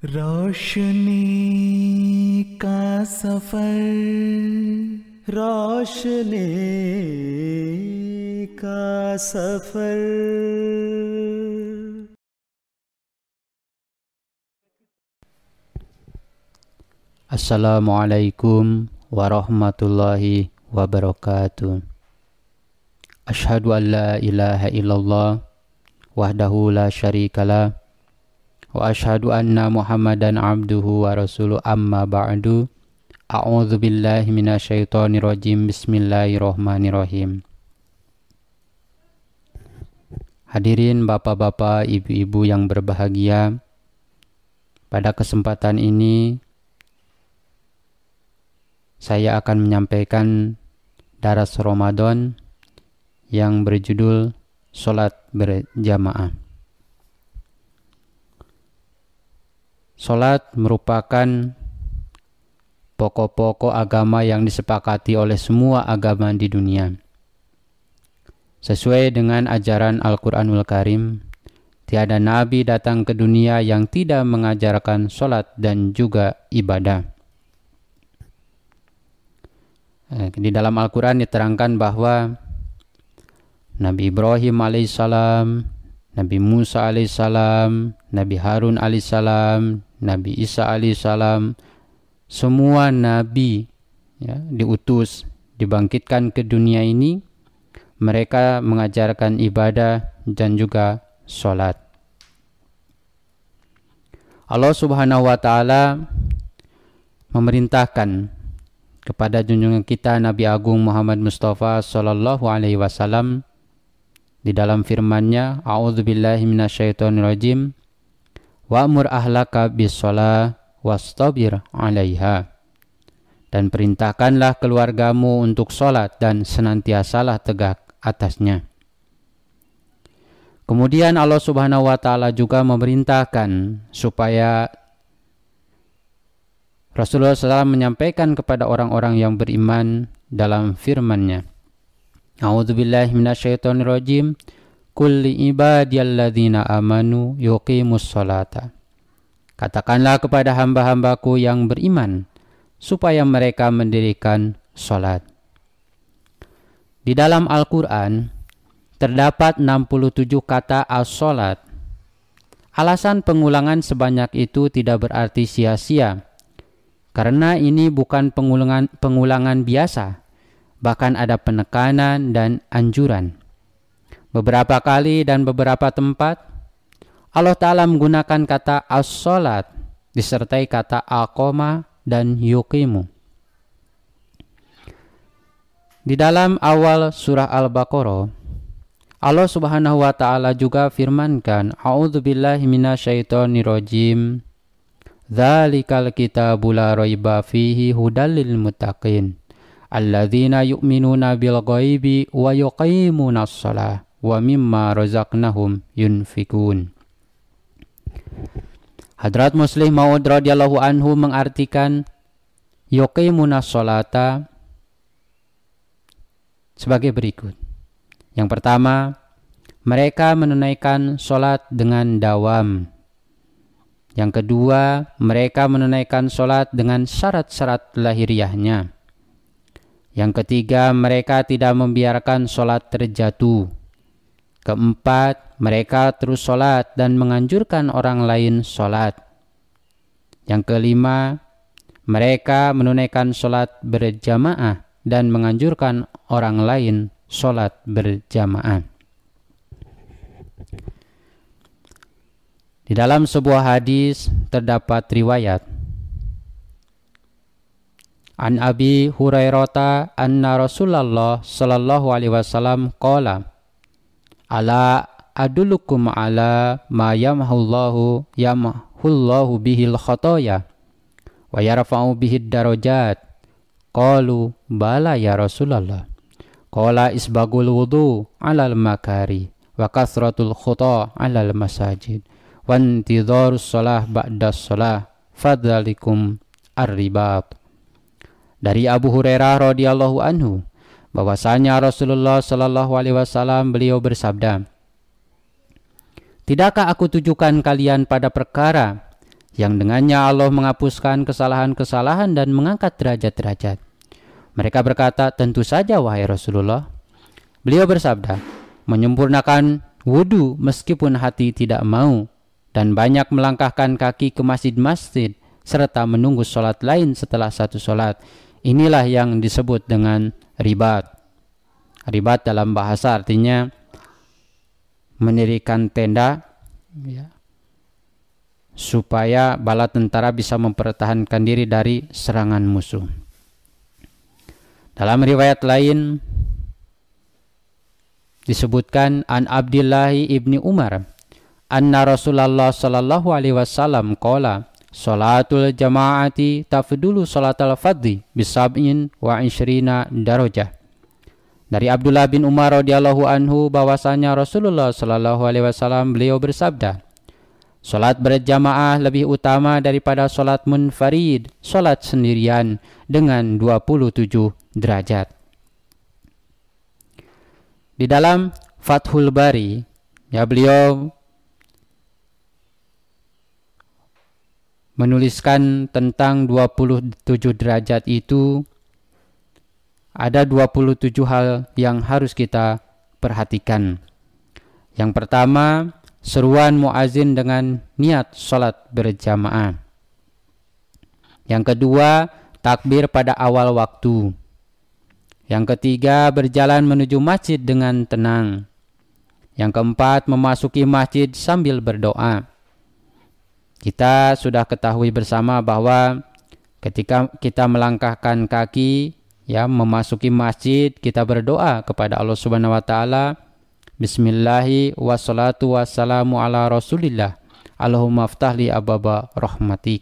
रोशनी का सफर, रोशनी का सफर। Assalamualaikum warahmatullahi wabarakatuh. Asyhadu an la ilaha illallah wahdahu la syarikalah wa asyhadu anna Muhammadan abduhu wa rasuluh, amma ba'du. A'udzu billahi minasyaitonir rajim. Bismillahirrahmanirrahim. Hadirin bapak-bapak, ibu-ibu yang berbahagia, pada kesempatan ini saya akan menyampaikan daras Ramadan yang berjudul Salat Berjamaah. Salat merupakan pokok-pokok agama yang disepakati oleh semua agama di dunia. Sesuai dengan ajaran Al-Quranul Karim, tiada nabi datang ke dunia yang tidak mengajarkan salat dan juga ibadah. Di dalam Al-Quran diterangkan bahwa Nabi Ibrahim alaihissalam, Nabi Musa alaihissalam, Nabi Harun alaihissalam, Nabi Isa alaihissalam, semua nabi diutus, dibangkitkan ke dunia ini, mereka mengajarkan ibadah dan juga sholat. Allah Subhanahu wa Ta'ala memerintahkan kepada junjungan kita Nabi Agung Muhammad Mustafa sallallahu alaihi wasallam di dalam firman-Nya, a'udzubillahi minasyaitonirrajim, wa'mur ahlaka bis-shalah wastabir 'alaiha. Dan perintahkanlah keluargamu untuk salat dan senantiasalah tegak atasnya. Kemudian Allah Subhanahu wa Ta'ala juga memerintahkan supaya Rasulullah SAW menyampaikan kepada orang-orang yang beriman dalam firman-Nya, a'udzubillahi minasyaitonirrajim, qul li ibadiyalladzina amanu yuqimus sholata. Katakanlah kepada hamba-hambaku yang beriman supaya mereka mendirikan salat. Di dalam Al-Quran terdapat 67 kata as-salat. Alasan pengulangan sebanyak itu tidak berarti sia-sia, karena ini bukan pengulangan biasa, bahkan ada penekanan dan anjuran. Beberapa kali dan beberapa tempat Allah Ta'ala menggunakan kata as-salat disertai kata aqama dan yuqimu. Di dalam awal surah Al-Baqarah, Allah Subhanahu wa Ta'ala juga firmankan, a'udzubillahi minasyaitonirrajim, dzalikal kitabu la raiba fihi hudal lil muttaqin alladzina yu'minuna bil ghaibi wa yuqimunas shalah wa mimma razaqnahum yunfikun. Hadrat Muslim Maud radhiyallahu anhu mengartikan yuqimunas sholata sebagai berikut. Yang pertama, mereka menunaikan sholat dengan dawam. Yang kedua, mereka menunaikan sholat dengan syarat-syarat lahiriahnya. Yang ketiga, mereka tidak membiarkan sholat terjatuh. Keempat, mereka terus sholat dan menganjurkan orang lain sholat. Yang kelima, mereka menunaikan sholat berjamaah dan menganjurkan orang lain sholat berjamaah. Di dalam sebuah hadis terdapat riwayat An Abi Hurairah anna Rasulullah sallallahu alaihi wasallam qala ala adullukum ala ma yamhullahu bihil khotoya wa yarfa'u bihid darajat. Qalu bala ya Rasulullah. Qala isbagul wudu alal makari wa kasratul khutha alal masajid wa intidharus shalah ba'das shalah fadzalikum ar-ribat. Dari Abu Hurairah radhiyallahu anhu bahwasanya Rasulullah sallallahu alaihi wasallam beliau bersabda, "Tidakkah aku tujukan kalian pada perkara yang dengannya Allah menghapuskan kesalahan-kesalahan dan mengangkat derajat-derajat. Mereka berkata, tentu saja wahai Rasulullah. Beliau bersabda, menyempurnakan wudu meskipun hati tidak mau, dan banyak melangkahkan kaki ke masjid-masjid, serta menunggu sholat lain setelah satu sholat. Inilah yang disebut dengan ribat. Ribat dalam bahasa artinya mendirikan tenda, ya, supaya bala tentara bisa mempertahankan diri dari serangan musuh. Dalam riwayat lain disebutkan an Abdullah ibni Umar anna Rasulullah sallallahu alaihi wasallam qala salatul jamaati tafdulu salatal fadhi bisab'in wa ishrina darajah. Dari Abdullah bin Umar radhiyallahu anhu bahwasanya Rasulullah sallallahu alaihi wasallam beliau bersabda, salat berjamaah lebih utama daripada salat munfarid, salat sendirian, dengan 27 derajat. Di dalam Fathul Bari, ya, beliau menuliskan tentang 27 derajat itu ada 27 hal yang harus kita perhatikan. Yang pertama, seruan muazin dengan niat salat berjamaah. Yang kedua, takbir pada awal waktu. Yang ketiga, berjalan menuju masjid dengan tenang. Yang keempat, memasuki masjid sambil berdoa. Kita sudah ketahui bersama bahwa ketika kita melangkahkan kaki, ya, memasuki masjid, kita berdoa kepada Allah Subhanahu wa taala, bismillahi wassalatu wassalamu ala Rasulillah. Allahumma aftahli ababa rahmatik.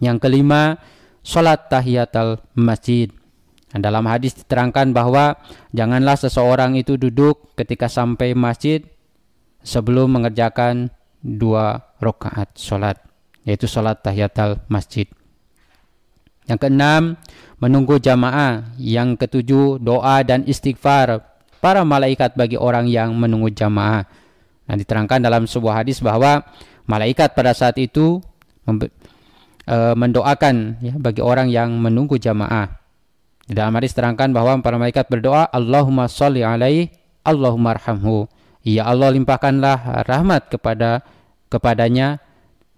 Yang kelima, salat tahiyatul masjid. Dalam hadis diterangkan bahwa janganlah seseorang itu duduk ketika sampai masjid sebelum mengerjakan 2 rakaat salat, yaitu salat tahiyatul masjid. Yang keenam, menunggu jamaah. Yang ketujuh, doa dan istighfar para malaikat bagi orang yang menunggu jamaah. Nah, diterangkan dalam sebuah hadis bahwa malaikat pada saat itu mendoakan, ya, bagi orang yang menunggu jamaah. Di dalam hadis terangkan bahwa para malaikat berdoa, Allahumma sholli alaihi, Allahumma arhamhu. Ya Allah, limpahkanlah rahmat kepadanya.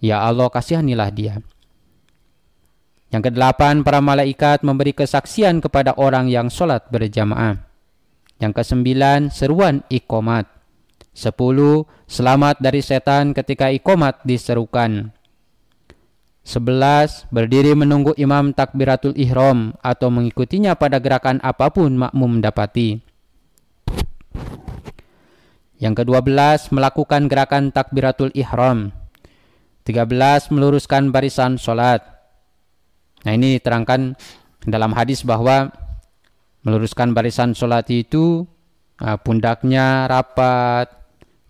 Ya Allah, kasihanilah dia. Yang kedelapan, para malaikat memberi kesaksian kepada orang yang sholat berjamaah. Yang kesembilan, seruan iqomat. 10, selamat dari setan ketika iqomat diserukan. 11, berdiri menunggu imam takbiratul ihram atau mengikutinya pada gerakan apapun makmum mendapati. Yang ke-12, melakukan gerakan takbiratul ihram. 13, meluruskan barisan sholat. Nah, ini diterangkan dalam hadis bahwa meluruskan barisan sholat itu pundaknya rapat,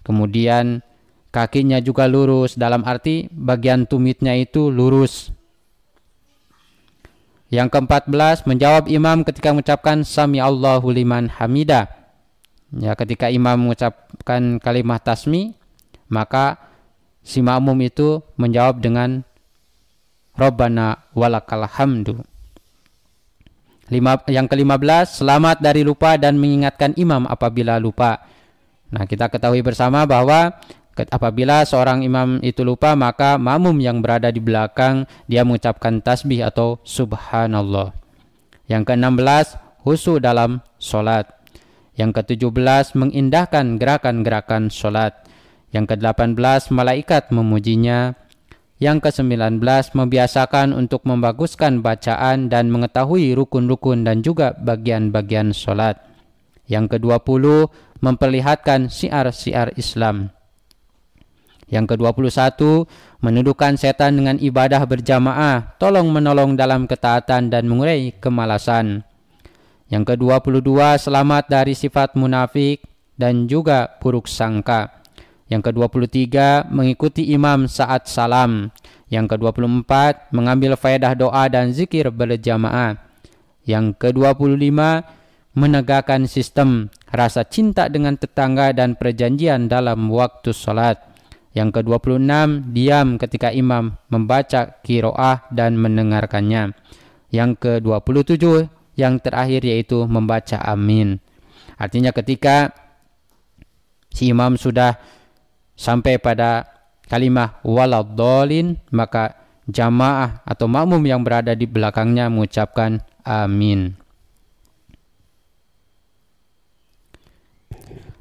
kemudian kakinya juga lurus, dalam arti bagian tumitnya itu lurus. Yang ke-14, menjawab imam ketika mengucapkan Sami Allahu liman hamidah. Ya, ketika imam mengucapkan kalimat tasmi, maka si makmum itu menjawab dengan Rabbana walakal hamdu. Yang ke-15, selamat dari lupa dan mengingatkan imam apabila lupa. Nah, kita ketahui bersama bahwa apabila seorang imam itu lupa, maka makmum yang berada di belakang dia mengucapkan tasbih atau subhanallah. Yang ke-16, khusyuk dalam sholat. Yang ke-17, mengindahkan gerakan-gerakan sholat. Yang ke-18, malaikat memujinya. Yang ke-19, membiasakan untuk membaguskan bacaan dan mengetahui rukun-rukun dan juga bagian-bagian sholat. Yang ke-20, memperlihatkan syiar-syiar Islam. Yang ke-21, menundukkan setan dengan ibadah berjamaah, tolong-menolong dalam ketaatan dan mengurai kemalasan. Yang ke-22, selamat dari sifat munafik dan juga buruk sangka. Yang ke-23, mengikuti imam saat salam. Yang ke-24, mengambil faedah doa dan zikir berjamaah. Yang ke-25, menegakkan sistem rasa cinta dengan tetangga dan perjanjian dalam waktu sholat. Yang ke-26, diam ketika imam membaca qiraah dan mendengarkannya. Yang ke-27, yang terakhir yaitu membaca amin. Artinya ketika si imam sudah sampai pada kalimah waladhdallin, maka jamaah atau makmum yang berada di belakangnya mengucapkan amin.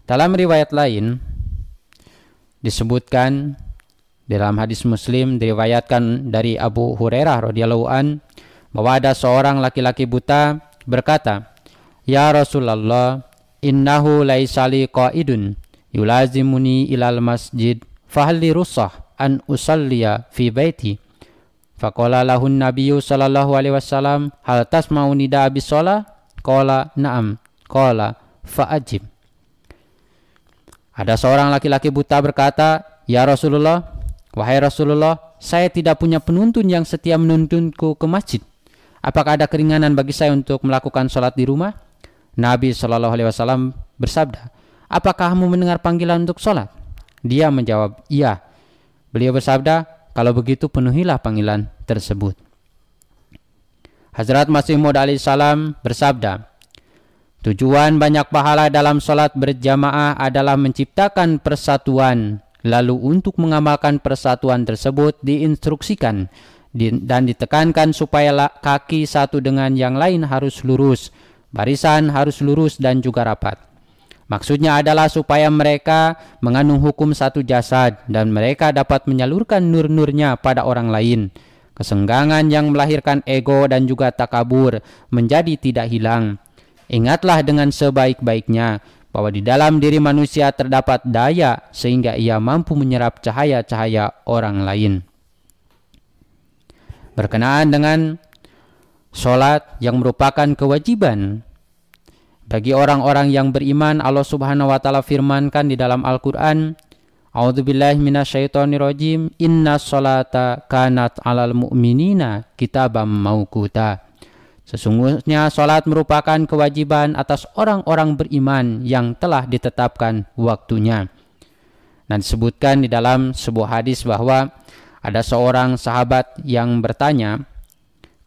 Dalam riwayat lain disebutkan dalam hadis Muslim, diriwayatkan dari Abu Hurairah radhiyallahu an, bahwa ada seorang laki-laki buta berkata, "Ya Rasulullah, innahu laisali qaidun yulazimuni ilal masjid fahal li russah an usalliya fi baiti." Faqala lahun nabiyyu sallallahu alaihi wasallam, "Hal tasma'u nida bis shalah?" Qala, "Na'am." Qala, "Fa'ajib." Ada seorang laki-laki buta berkata, "Ya Rasulullah, wahai Rasulullah, saya tidak punya penuntun yang setia menuntunku ke masjid. Apakah ada keringanan bagi saya untuk melakukan sholat di rumah?" Nabi Shallallahu Alaihi Wasallam bersabda, "Apakah kamu mendengar panggilan untuk sholat?" Dia menjawab, "Iya." Beliau bersabda, "Kalau begitu penuhilah panggilan tersebut." Hazrat Masih Maud alaihissalam bersabda, "Tujuan banyak pahala dalam sholat berjamaah adalah menciptakan persatuan. Lalu untuk mengamalkan persatuan tersebut diinstruksikan dan ditekankan supaya kaki satu dengan yang lain harus lurus, barisan harus lurus dan juga rapat. Maksudnya adalah supaya mereka mengandung hukum satu jasad dan mereka dapat menyalurkan nur-nurnya pada orang lain. Kesenggangan yang melahirkan ego dan juga takabur menjadi tidak hilang. Ingatlah dengan sebaik-baiknya bahwa di dalam diri manusia terdapat daya sehingga ia mampu menyerap cahaya-cahaya orang lain." Berkenaan dengan sholat yang merupakan kewajiban bagi orang-orang yang beriman, Allah Subhanahu wa taala firmankan di dalam Al-Qur'an, "A'udzubillahi minasyaitonirrajim, innas sholata kanat 'alal mu'minina kitaban mauquta." Sesungguhnya sholat merupakan kewajiban atas orang-orang beriman yang telah ditetapkan waktunya. Dan disebutkan di dalam sebuah hadis bahwa ada seorang sahabat yang bertanya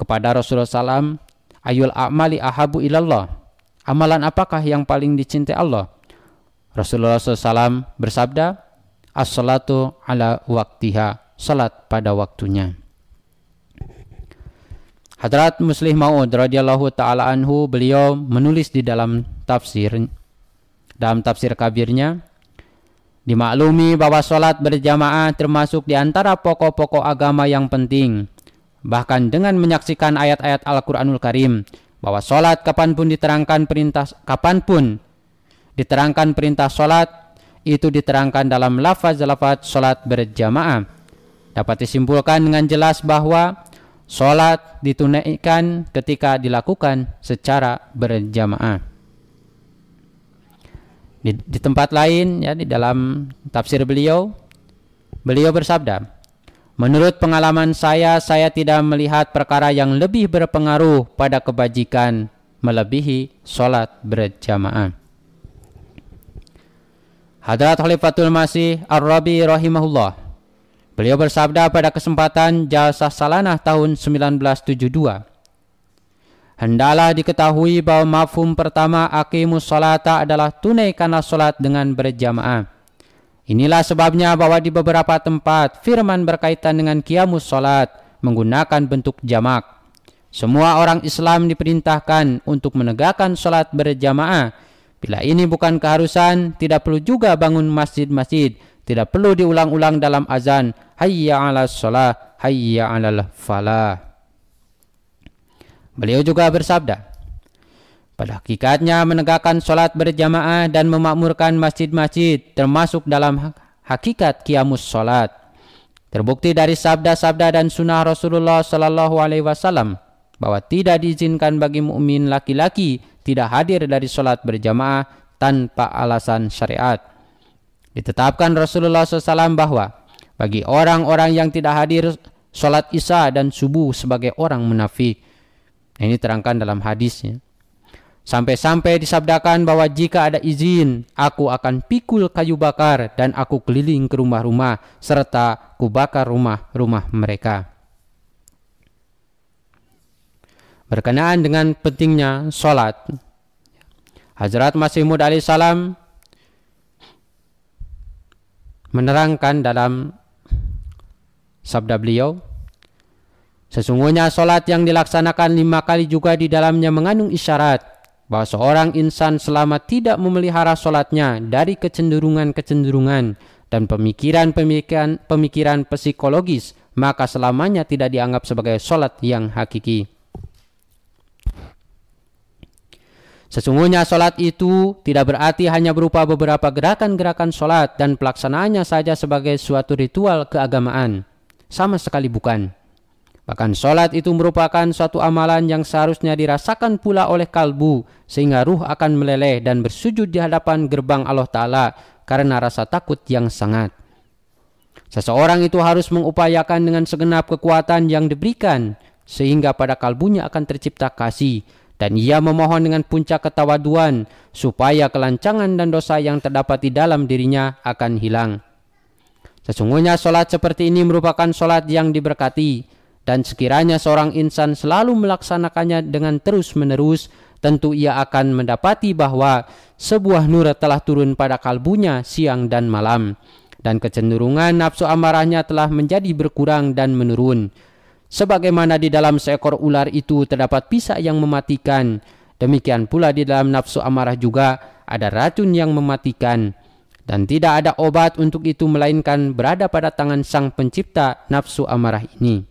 kepada Rasulullah SAW, "Ayul a'mali ahabu ilallah?" Amalan apakah yang paling dicintai Allah? Rasulullah SAW bersabda, "As-salatu ala waktiha." Salat pada waktunya. Hadrat Muslih Maud radhiyallahu taala anhu, beliau menulis di dalam tafsir kabirnya, dimaklumi bahwa sholat berjamaah termasuk di antara pokok-pokok agama yang penting. Bahkan dengan menyaksikan ayat-ayat Al-Quranul Karim, bahwa sholat kapanpun diterangkan perintah sholat, itu diterangkan dalam lafaz-lafaz sholat berjamaah. Dapat disimpulkan dengan jelas bahwa sholat ditunaikan ketika dilakukan secara berjamaah. Di tempat lain, ya, di dalam tafsir beliau bersabda, "Menurut pengalaman saya tidak melihat perkara yang lebih berpengaruh pada kebajikan melebihi sholat berjamaah." Hadrat Khalifatul Masih Ar-Rabi rahimahullah, beliau bersabda pada kesempatan Jalsah Salanah tahun 1972, "Hendaklah diketahui bahwa mafhum pertama aqimus sholata adalah tunaikanlah sholat dengan berjamaah. Inilah sebabnya bahwa di beberapa tempat firman berkaitan dengan qiyamus sholat menggunakan bentuk jamak. Semua orang Islam diperintahkan untuk menegakkan sholat berjamaah. Bila ini bukan keharusan, tidak perlu juga bangun masjid-masjid. Tidak perlu diulang-ulang dalam azan, hayya 'alas sholah, hayya 'alal falah." Beliau juga bersabda, pada hakikatnya menegakkan sholat berjamaah dan memakmurkan masjid-masjid termasuk dalam hakikat qiyamus sholat. Terbukti dari sabda-sabda dan sunnah Rasulullah Sallallahu Alaihi Wasallam bahwa tidak diizinkan bagi mukmin laki-laki tidak hadir dari sholat berjamaah tanpa alasan syariat. Ditetapkan Rasulullah SAW bahwa bagi orang-orang yang tidak hadir sholat isya dan subuh sebagai orang munafik. Ini terangkan dalam hadisnya. Sampai-sampai disabdakan bahwa jika ada izin, aku akan pikul kayu bakar dan aku keliling ke rumah-rumah serta kubakar rumah-rumah mereka. Berkenaan dengan pentingnya sholat, Hazrat Masih Maud alaihissalam menerangkan dalam sabda beliau, sesungguhnya sholat yang dilaksanakan 5 kali juga di dalamnya mengandung isyarat bahwa seorang insan selama tidak memelihara sholatnya dari kecenderungan-kecenderungan dan pemikiran psikologis, maka selamanya tidak dianggap sebagai sholat yang hakiki. Sesungguhnya sholat itu tidak berarti hanya berupa beberapa gerakan-gerakan sholat dan pelaksanaannya saja sebagai suatu ritual keagamaan. Sama sekali bukan. Bahkan sholat itu merupakan suatu amalan yang seharusnya dirasakan pula oleh kalbu, sehingga ruh akan meleleh dan bersujud di hadapan gerbang Allah Ta'ala karena rasa takut yang sangat. Seseorang itu harus mengupayakan dengan segenap kekuatan yang diberikan, sehingga pada kalbunya akan tercipta kasih, dan ia memohon dengan puncak ketawaduan supaya kelancangan dan dosa yang terdapat di dalam dirinya akan hilang. Sesungguhnya sholat seperti ini merupakan sholat yang diberkati, dan sekiranya seorang insan selalu melaksanakannya dengan terus-menerus, tentu ia akan mendapati bahwa sebuah nur telah turun pada kalbunya siang dan malam, dan kecenderungan nafsu amarahnya telah menjadi berkurang dan menurun. Sebagaimana di dalam seekor ular itu terdapat pisau yang mematikan, demikian pula di dalam nafsu amarah juga ada racun yang mematikan, dan tidak ada obat untuk itu melainkan berada pada tangan sang pencipta nafsu amarah ini.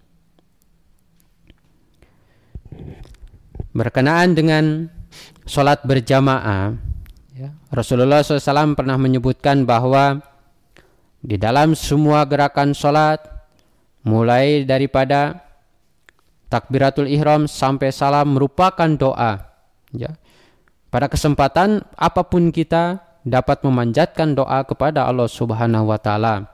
Berkenaan dengan sholat berjamaah, Rasulullah SAW pernah menyebutkan bahwa di dalam semua gerakan sholat, mulai daripada takbiratul ihram sampai salam merupakan doa. Pada kesempatan apapun kita dapat memanjatkan doa kepada Allah Subhanahu wa Ta'ala.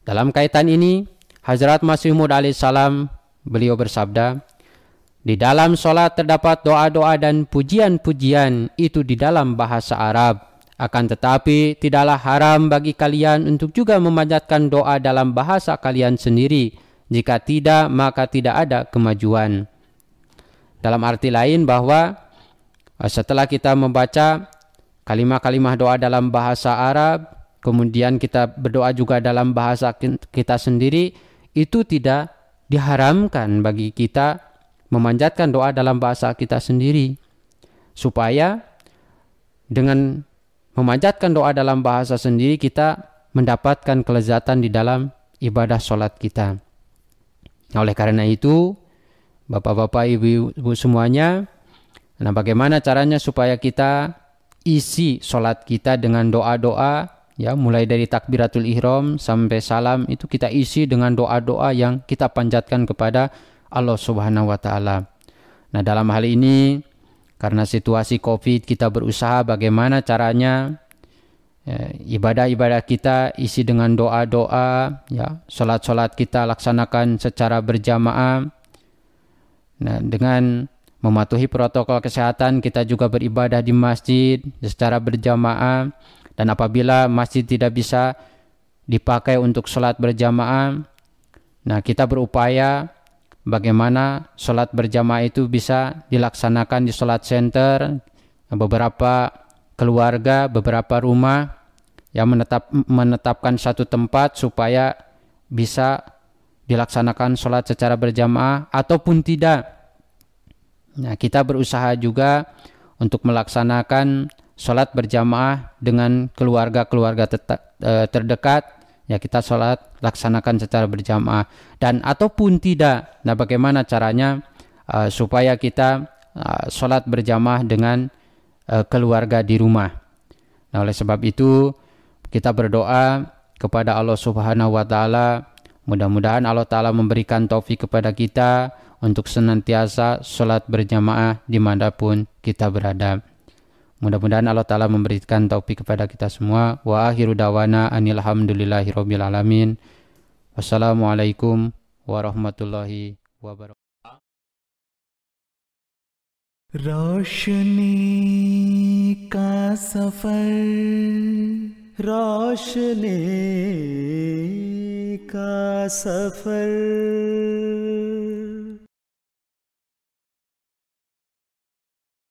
Dalam kaitan ini, Hazrat Masih Maud alaihissalam beliau bersabda, di dalam sholat terdapat doa-doa dan pujian-pujian itu di dalam bahasa Arab. Akan tetapi tidaklah haram bagi kalian untuk juga memanjatkan doa dalam bahasa kalian sendiri. Jika tidak, maka tidak ada kemajuan. Dalam arti lain bahwa setelah kita membaca kalimah-kalimah doa dalam bahasa Arab, kemudian kita berdoa juga dalam bahasa kita sendiri, itu tidak diharamkan bagi kita memanjatkan doa dalam bahasa kita sendiri, supaya dengan memanjatkan doa dalam bahasa sendiri kita mendapatkan kelezatan di dalam ibadah sholat kita. Oleh karena itu, bapak-bapak, ibu-ibu semuanya, nah bagaimana caranya supaya kita isi sholat kita dengan doa-doa, mulai dari takbiratul ihram sampai salam, itu kita isi dengan doa-doa yang kita panjatkan kepada Allah Subhanahu wa Ta'ala. Nah, dalam hal ini karena situasi Covid, kita berusaha bagaimana caranya ibadah-ibadah kita isi dengan doa-doa, salat-salat kita laksanakan secara berjamaah. Nah, dengan mematuhi protokol kesehatan, kita juga beribadah di masjid secara berjamaah, dan apabila masjid tidak bisa dipakai untuk salat berjamaah, nah kita berupaya bagaimana sholat berjamaah itu bisa dilaksanakan di sholat center. Beberapa keluarga, beberapa rumah yang menetapkan satu tempat supaya bisa dilaksanakan sholat secara berjamaah ataupun tidak. Nah, kita berusaha juga untuk melaksanakan sholat berjamaah dengan keluarga-keluarga terdekat. Kita sholat laksanakan secara berjamaah, dan ataupun tidak. Nah, bagaimana caranya supaya kita sholat berjamaah dengan keluarga di rumah. Nah, oleh sebab itu kita berdoa kepada Allah Subhanahu wa Ta'ala, mudah-mudahan Allah Ta'ala memberikan taufik kepada kita untuk senantiasa sholat berjamaah dimanapun kita berada. Mudah-mudahan Allah Ta'ala memberikan taufik kepada kita semua. Wa akhiru dawana anilhamdulillahi rabbil alamin. Wassalamualaikum warahmatullahi wabarakatuh. रोशनी का सफर, रोशनी का सफर।